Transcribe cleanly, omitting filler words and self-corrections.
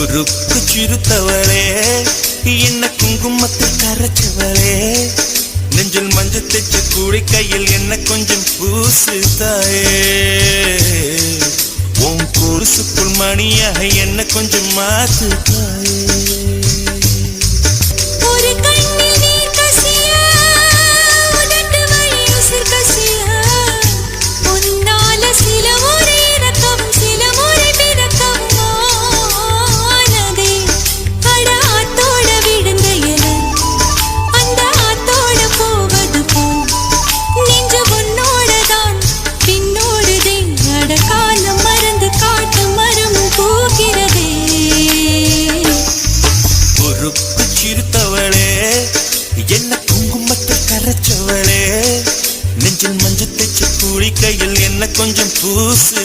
உருக்கு சிறுத்தவளே என்ன குங்குமத்தில் கரைச்சவளே நெஞ்சில் மஞ்சள் தைச்ச கூடை கையில் என்ன கொஞ்சம் பூசு தாயே உன் கொலுசுக்குள் மணியாக என்ன கொஞ்சம் மாத்து தாயே என்ன குங்குமத்தில் கரைச்சவளே நெஞ்சில் மஞ்சள் தைச்ச கூலி கையில் என்ன கொஞ்சம் பூசு